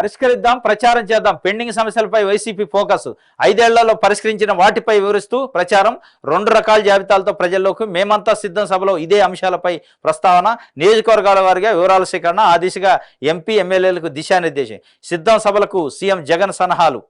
పరిష్కరిద్దాం, ప్రచారం చేద్దాం. పెండింగ్ సమస్యలపై వైసీపీ ఫోకస్. 5 ఏళ్లలో పరిష్కరించిన వాటిపై వివరిస్తూ ప్రచారం. 2 రకాల జాబితాలతో ప్రజల్లోకి. మేమంతా సిద్ధం సభలో ఇదే అంశాలపై ప్రస్తావన. నియోజకవర్గాల వారిగా వివరాల సేకరణ. ఆ దిశగా ఎంపీ ఎమ్మెల్యేలకు దిశానిర్దేశం. సిద్ధం సభలకు సీఎం జగన్ సన్నాహాలు.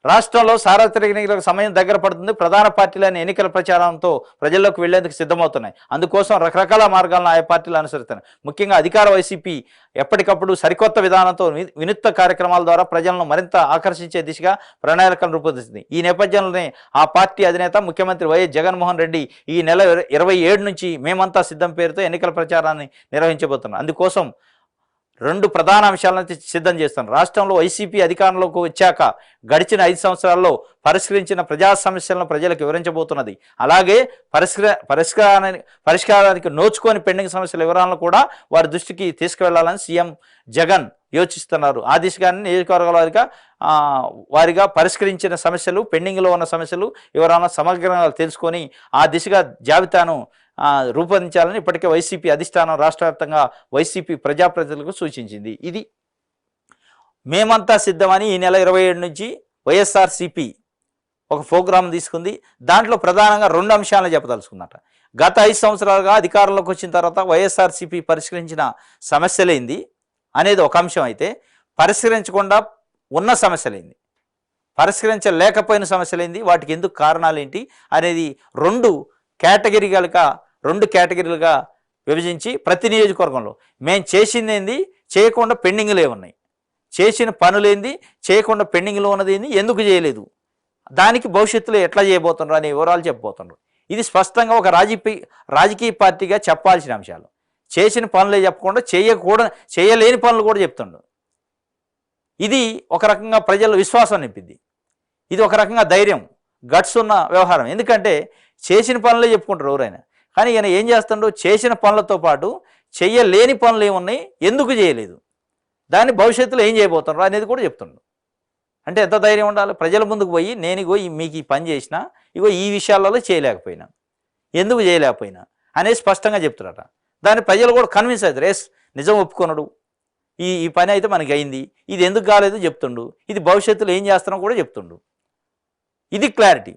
రాష్ట్రంలో సార్వత్రిక ఎన్నికలకు సమయం దగ్గర పడుతుంది. ప్రధాన పార్టీలైన ఎన్నికల ప్రచారంతో ప్రజల్లోకి వెళ్లేందుకు సిద్ధమవుతున్నాయి. అందుకోసం రకరకాల మార్గాలను ఆయా పార్టీలు అనుసరిస్తున్నాయి. ముఖ్యంగా అధికార వైసీపీ ఎప్పటికప్పుడు సరికొత్త విధానంతో వినూత్న కార్యక్రమాల ద్వారా ప్రజలను మరింత ఆకర్షించే దిశగా ప్రణాళికలను రూపొందిస్తుంది. ఈ నేపథ్యంలోనే ఆ పార్టీ అధినేత ముఖ్యమంత్రి వైఎస్ జగన్మోహన్ రెడ్డి ఈ నెల 27 నుంచి మేమంతా సిద్ధం పేరుతో ఎన్నికల ప్రచారాన్ని నిర్వహించబోతున్నారు. అందుకోసం 2 ప్రధాన అంశాలను సిద్ధం చేస్తున్నారు. రాష్ట్రంలో వైసీపీ అధికారంలోకి వచ్చాక గడిచిన 5 సంవత్సరాల్లో పరిష్కరించిన ప్రజా సమస్యలను ప్రజలకు వివరించబోతున్నది. అలాగే పరిష్కారానికి నోచుకొని పెండింగ్ సమస్యల వివరాలను కూడా వారి దృష్టికి తీసుకువెళ్లాలని సీఎం జగన్ యోచిస్తున్నారు. ఆ దిశగానే నియోజకవర్గాల వారిగా పరిష్కరించిన సమస్యలు, పెండింగ్లో ఉన్న సమస్యలు వివరాలను సమగ్రంగా తెలుసుకొని ఆ దిశగా జాబితాను రూపొందించాలని ఇప్పటికే వైసీపీ అధిష్టానం రాష్ట్ర వ్యాప్తంగా వైసీపీ ప్రజాప్రతినిధులకు సూచించింది. ఇది మేమంతా సిద్ధమని ఈ నెల 27 నుంచి వైఎస్ఆర్సీపీ ఒక ప్రోగ్రాం తీసుకుంది. దాంట్లో ప్రధానంగా 2 అంశాలను చెప్పదలుచుకుందట. గత 5 సంవత్సరాలుగా అధికారంలోకి వచ్చిన తర్వాత వైఎస్ఆర్సీపీ పరిష్కరించిన సమస్యలేంది అనేది ఒక అంశం అయితే, పరిష్కరించకుండా ఉన్న సమస్యలేంది, పరిష్కరించలేకపోయిన సమస్యలేంది, వాటికి ఎందుకు కారణాలేంటి అనేది 2 కేటగిరీలుగా విభజించి ప్రతి నియోజకవర్గంలో మేము చేసిందేంది, చేయకుండా పెండింగ్లు ఏమున్నాయి, చేసిన పనులేంది, చేయకుండా పెండింగ్లో ఉన్నది ఏంది, ఎందుకు చేయలేదు, దానికి భవిష్యత్తులో ఎట్లా చేయబోతున్నారు అనే వివరాలు చెప్పబోతున్నారు. ఇది స్పష్టంగా ఒక రాజకీయ పార్టీగా చెప్పాల్సిన అంశాలు. చేసిన పనులే చెప్పకుండా చేయలేని పనులు కూడా చెప్తుండు. ఇది ఒక రకంగా ప్రజల విశ్వాసం నింపింది. ఇది ఒక రకంగా ధైర్యం, గట్స్ ఉన్న వ్యవహారం. ఎందుకంటే చేసిన పనులే చెప్పుకుంటారు ఎవరైనా, కానీ ఈయన ఏం చేస్తుండో చేసిన పనులతో పాటు చేయలేని పనులు ఏమున్నాయి, ఎందుకు చేయలేదు, దాన్ని భవిష్యత్తులో ఏం చేయబోతున్నారు అనేది కూడా చెప్తుండ్రు. అంటే ఎంత ధైర్యం ఉండాలి. ప్రజల ముందుకు పోయి నేను ఇగో మీకు ఈ పని చేసినా, ఇగో ఈ విషయాలలో చేయలేకపోయినా, ఎందుకు చేయలేకపోయినా అనేది స్పష్టంగా చెప్తున్నారట. దాన్ని ప్రజలు కూడా కన్విన్స్ అవుతారు. ఎస్, నిజం ఒప్పుకున్నాడు, ఈ పని అయితే మనకి అయింది, ఇది ఎందుకు కాలేదు చెప్తుండు, ఇది భవిష్యత్తులో ఏం చేస్తున్నాం కూడా చెప్తుండు. ఇది క్లారిటీ.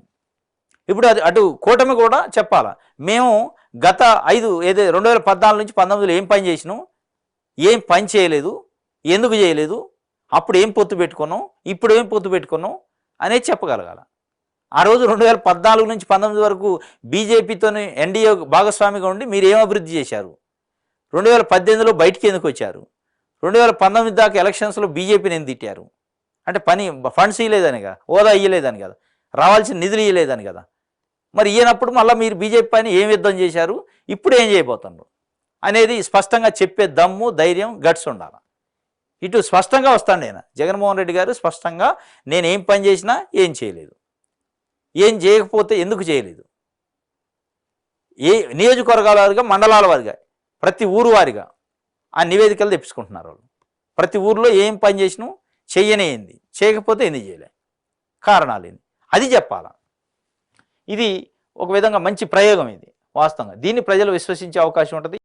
ఇప్పుడు అటు కూటమి కూడా చెప్పాలా, మేము గత 2014 నుంచి 19లో ఏం పని చేసినాం, ఏం పని చేయలేదు, ఎందుకు చేయలేదు, అప్పుడు ఏం పొత్తు పెట్టుకున్నాం, ఇప్పుడు ఏం పొత్తు పెట్టుకున్నాం అనేది చెప్పగలగాల. ఆ రోజు 2014 నుంచి 19 వరకు బీజేపీతో ఎన్డీఏ భాగస్వామిగా ఉండి మీరు ఏం అభివృద్ధి చేశారు, 2018లో బయటికి ఎందుకు వచ్చారు, 2019 దాకా ఎలక్షన్స్లో బీజేపీని ఎందుకు తిట్టారు, అంటే ఫండ్స్ ఇవ్వలేదని కదా, హోదా ఇవ్వలేదని కదా, రావాల్సిన నిధులు ఇవ్వలేదని కదా. మరి ఈయనప్పుడు మళ్ళీ మీరు బీజేపీ పైన ఏం యుద్ధం చేశారు, ఇప్పుడు ఏం చేయబోతున్నారు అనేది స్పష్టంగా చెప్పే దమ్ము, ధైర్యం, గట్స్ ఉండాలి. ఇటు స్పష్టంగా వస్తాడు ఆయన జగన్మోహన్ రెడ్డి గారు. స్పష్టంగా నేను ఏం పని చేసినా ఏం చేయలేదు, ఏం చేయకపోతే ఎందుకు చేయలేదు, ఏ నియోజకవర్గాల వారిగా, మండలాల వారిగా, ప్రతి ఊరు వారిగా ఆ నివేదికలు తెప్పించుకుంటున్నారు వాళ్ళు. ప్రతి ఊరిలో ఏం పని చేసినా చెయ్యనేంది, చేయకపోతే ఎందుకు చేయలే, కారణాలు ఏంది, అది చెప్పాలా. ఇది ఒక విధంగా మంచి ప్రయోగం. ఇది వాస్తవంగా దీన్ని ప్రజలు విశ్వసించే అవకాశం ఉంటుంది.